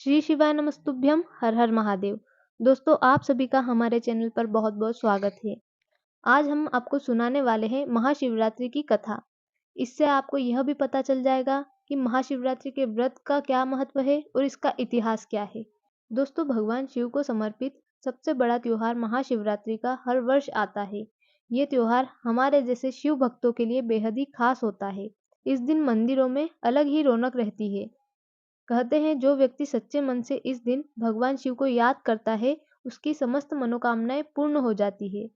श्री शिवाय नमस्तुभ्यम हर हर महादेव। दोस्तों, आप सभी का हमारे चैनल पर बहुत बहुत स्वागत है। आज हम आपको सुनाने वाले हैं महाशिवरात्रि की कथा। इससे आपको यह भी पता चल जाएगा कि महाशिवरात्रि के व्रत का क्या महत्व है और इसका इतिहास क्या है। दोस्तों, भगवान शिव को समर्पित सबसे बड़ा त्योहार महाशिवरात्रि का हर वर्ष आता है। ये त्योहार हमारे जैसे शिव भक्तों के लिए बेहद ही खास होता है। इस दिन मंदिरों में अलग ही रौनक रहती है। कहते हैं जो व्यक्ति सच्चे मन से इस दिन भगवान शिव को याद करता है, उसकी समस्त मनोकामनाएं पूर्ण हो जाती है।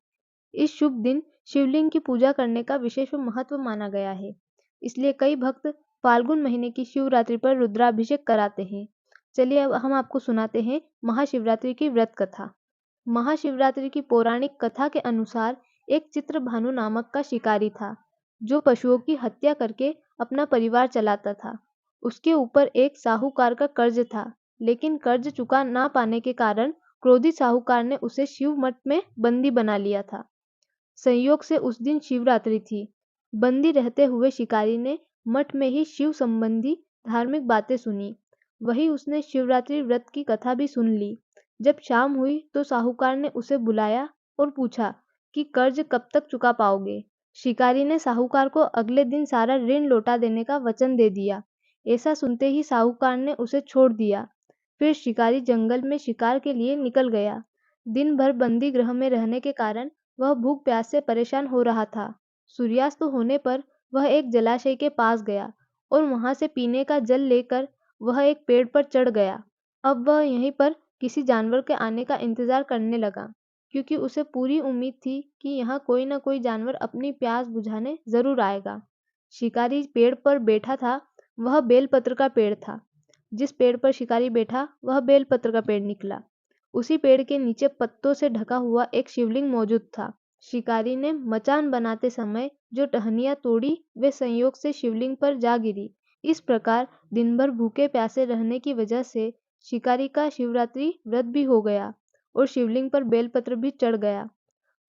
इस शुभ दिन शिवलिंग की पूजा करने का विशेष महत्व माना गया है। इसलिए कई भक्त फाल्गुन महीने की शिवरात्रि पर रुद्राभिषेक कराते हैं। चलिए अब हम आपको सुनाते हैं महाशिवरात्रि की व्रत कथा। महाशिवरात्रि की पौराणिक कथा के अनुसार एक चित्रभानु नामक का शिकारी था, जो पशुओं की हत्या करके अपना परिवार चलाता था। उसके ऊपर एक साहूकार का कर्ज था, लेकिन कर्ज चुका ना पाने के कारण क्रोधित साहूकार ने उसे शिव मठ में बंदी बना लिया था। संयोग से उस दिन शिवरात्रि थी। बंदी रहते हुए शिकारी ने मठ में ही शिव संबंधी धार्मिक बातें सुनी। वही उसने शिवरात्रि व्रत की कथा भी सुन ली। जब शाम हुई तो साहूकार ने उसे बुलाया और पूछा कि कर्ज कब तक चुका पाओगे। शिकारी ने साहूकार को अगले दिन सारा ऋण लौटा देने का वचन दे दिया। ऐसा सुनते ही साहूकार ने उसे छोड़ दिया। फिर शिकारी जंगल में शिकार के लिए निकल गया। दिन भर बंदी गृह में रहने के कारण वह भूख प्यास से परेशान हो रहा था। सूर्यास्त होने पर वह एक जलाशय के पास गया और वहां से पीने का जल लेकर वह एक पेड़ पर चढ़ गया। अब वह यहीं पर किसी जानवर के आने का इंतजार करने लगा, क्योंकि उसे पूरी उम्मीद थी कि यहाँ कोई न कोई जानवर अपनी प्यास बुझाने जरूर आएगा। शिकारी पेड़ पर बैठा था, वह बेलपत्र का पेड़ था। जिस पेड़ पर शिकारी बैठा वह बेलपत्र का पेड़ निकला। उसी पेड़ के नीचे पत्तों से ढका हुआ एक शिवलिंग मौजूद था। शिकारी ने मचान बनाते समय जो टहनियां तोड़ी वे संयोग से शिवलिंग पर जा गिरी। इस प्रकार दिन भर भूखे प्यासे रहने की वजह से शिकारी का शिवरात्रि व्रत भी हो गया और शिवलिंग पर बेलपत्र भी चढ़ गया।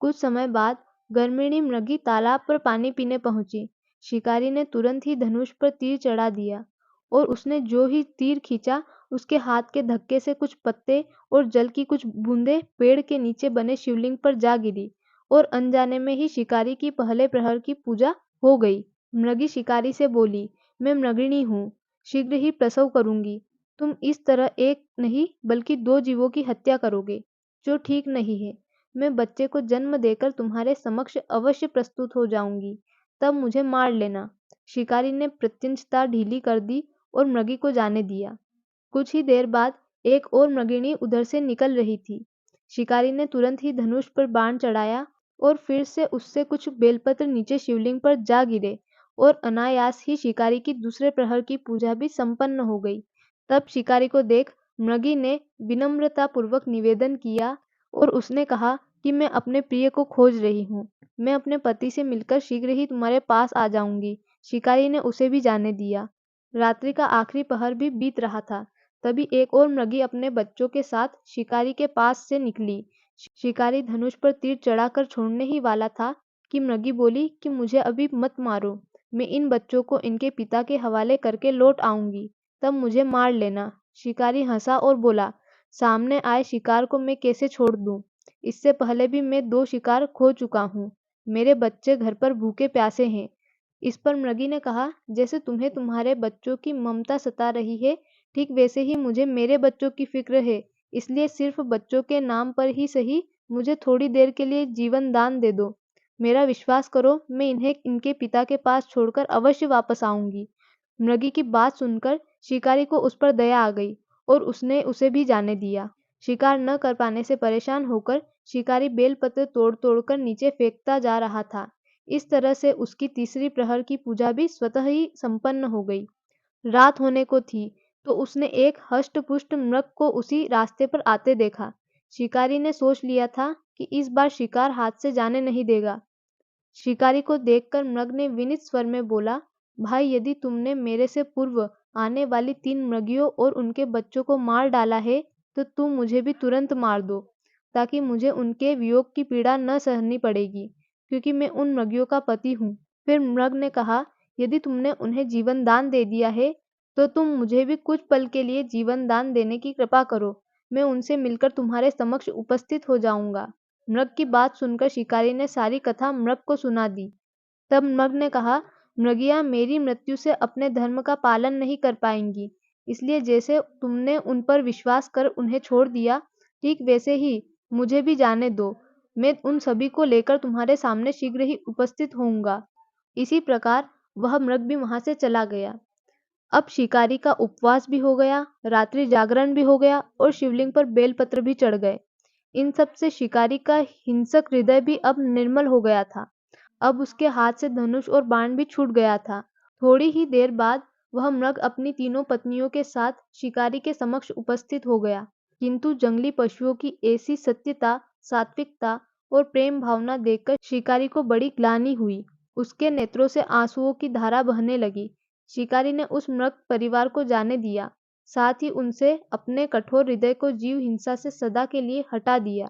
कुछ समय बाद गर्मिणी मृगी तालाब पर पानी पीने पहुंची। शिकारी ने तुरंत ही धनुष पर तीर चढ़ा दिया और उसने जो ही तीर खींचा, उसके हाथ के धक्के से कुछ पत्ते और जल की कुछ बूंदें पेड़ के नीचे बने शिवलिंग पर जा गिरी और अनजाने में ही शिकारी की पहले प्रहर की पूजा हो गई। मृगी शिकारी से बोली, मैं मृगिणी हूँ, शीघ्र ही प्रसव करूंगी। तुम इस तरह एक नहीं बल्कि दो जीवों की हत्या करोगे, जो ठीक नहीं है। मैं बच्चे को जन्म देकर तुम्हारे समक्ष अवश्य प्रस्तुत हो जाऊंगी, तब मुझे मार लेना। शिकारी ने प्रत्यंशता ढीली कर दी और मृगी को जाने दिया। कुछ ही देर बाद एक और मृगिणी उधर से निकल रही थी। शिकारी ने तुरंत ही धनुष पर बाण चढ़ाया और फिर से उससे कुछ बेलपत्र नीचे शिवलिंग पर जा गिरे और अनायास ही शिकारी की दूसरे प्रहर की पूजा भी संपन्न हो गई। तब शिकारी को देख मृगी ने विनम्रतापूर्वक निवेदन किया और उसने कहा कि मैं अपने प्रिय को खोज रही हूँ। मैं अपने पति से मिलकर शीघ्र ही तुम्हारे पास आ जाऊंगी। शिकारी ने उसे भी जाने दिया। रात्रि का आखिरी पहर भी बीत रहा था। तभी एक और मृगी अपने बच्चों के साथ शिकारी के पास से निकली। शिकारी धनुष पर तीर चढ़ाकर छोड़ने ही वाला था कि मृगी बोली कि मुझे अभी मत मारो, मैं इन बच्चों को इनके पिता के हवाले करके लौट आऊंगी, तब मुझे मार लेना। शिकारी हंसा और बोला, सामने आए शिकार को मैं कैसे छोड़ दूं? इससे पहले भी मैं 2 शिकार खो चुका हूँ। मेरे बच्चे घर पर भूखे प्यासे हैं। इस पर मृगी ने कहा, जैसे तुम्हें तुम्हारे बच्चों की ममता सता रही है, ठीक वैसे ही मुझे मेरे बच्चों की फिक्र है। इसलिए सिर्फ बच्चों के नाम पर ही सही मुझे थोड़ी देर के लिए जीवन दान दे दो। मेरा विश्वास करो, मैं इन्हें इनके पिता के पास छोड़कर अवश्य वापस आऊंगी। मृगी की बात सुनकर शिकारी को उस पर दया आ गई और उसने उसे भी जाने दिया। शिकार न कर पाने से परेशान होकर शिकारी बेलपत्र तोड़ तोड़कर नीचे फेंकता जा रहा था। इस तरह से उसकी तीसरी प्रहर की पूजा भी स्वतः ही संपन्न हो गई। रात होने को थी तो उसने एक हष्ट-पुष्ट मृग को उसी रास्ते पर आते देखा। शिकारी ने सोच लिया था कि इस बार शिकार हाथ से जाने नहीं देगा। शिकारी को देखकर मृग ने विनीत स्वर में बोला, भाई, यदि तुमने मेरे से पूर्व आने वाली 3 मृगियों और उनके बच्चों को मार डाला है, तो तुम मुझे भी तुरंत मार दो, ताकि मुझे उनके वियोग की पीड़ा न सहनी पड़ेगी, क्योंकि मैं उन मृगियों का पति हूँ। फिर मृग ने कहा, यदि तुमने उन्हें जीवन दान दे दिया है, तो तुम मुझे भी कुछ पल के लिए जीवन दान देने की कृपा करो। मैं उनसे मिलकर तुम्हारे समक्ष उपस्थित हो जाऊंगा। मृग की बात सुनकर शिकारी ने सारी कथा मृग को सुना दी। तब मृग ने कहा, मृगिया मेरी मृत्यु से अपने धर्म का पालन नहीं कर पाएंगी, इसलिए जैसे तुमने उन पर विश्वास कर उन्हें छोड़ दिया, ठीक वैसे ही मुझे भी जाने दो। मैं उन सभी को लेकर तुम्हारे सामने शीघ्र ही उपस्थित होऊंगा। इसी प्रकार वह मृग भी वहां से चला गया। अब शिकारी का उपवास भी हो गया, रात्रि जागरण भी हो गया और शिवलिंग पर बेलपत्र भी चढ़ गए। इन सब से शिकारी का हिंसक हृदय भी अब निर्मल हो गया था। अब उसके हाथ से धनुष और बाण भी छूट गया था। थोड़ी ही देर बाद वह मृग अपनी तीनों पत्नियों के साथ शिकारी के समक्ष उपस्थित हो गया। किंतु जंगली पशुओं की ऐसी सत्यता, सात्विकता और प्रेम भावना देखकर शिकारी को बड़ी ग्लानि हुई। उसके नेत्रों से आंसुओं की धारा बहने लगी। शिकारी ने उस मृग परिवार को जाने दिया, साथ ही उनसे अपने कठोर हृदय को जीव हिंसा से सदा के लिए हटा दिया।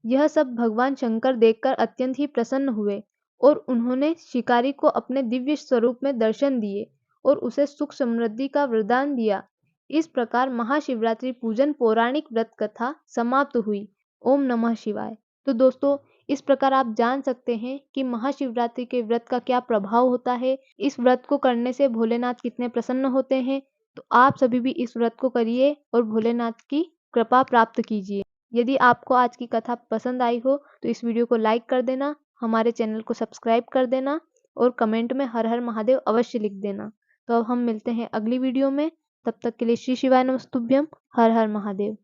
यह सब भगवान शंकर देखकर अत्यंत ही प्रसन्न हुए और उन्होंने शिकारी को अपने दिव्य स्वरूप में दर्शन दिए और उसे सुख समृद्धि का वरदान दिया। इस प्रकार महाशिवरात्रि पूजन पौराणिक व्रत कथा समाप्त हुई। ओम नमः शिवाय। तो दोस्तों, इस प्रकार आप जान सकते हैं कि महाशिवरात्रि के व्रत का क्या प्रभाव होता है। इस व्रत को करने से भोलेनाथ कितने प्रसन्न होते हैं। तो आप सभी भी इस व्रत को करिए और भोलेनाथ की कृपा प्राप्त कीजिए। यदि आपको आज की कथा पसंद आई हो तो इस वीडियो को लाइक कर देना, हमारे चैनल को सब्सक्राइब कर देना और कमेंट में हर हर महादेव अवश्य लिख देना। तो अब हम मिलते हैं अगली वीडियो में। तब तक के लिए श्री शिवाय नमस्तुभ्यम। हर हर महादेव।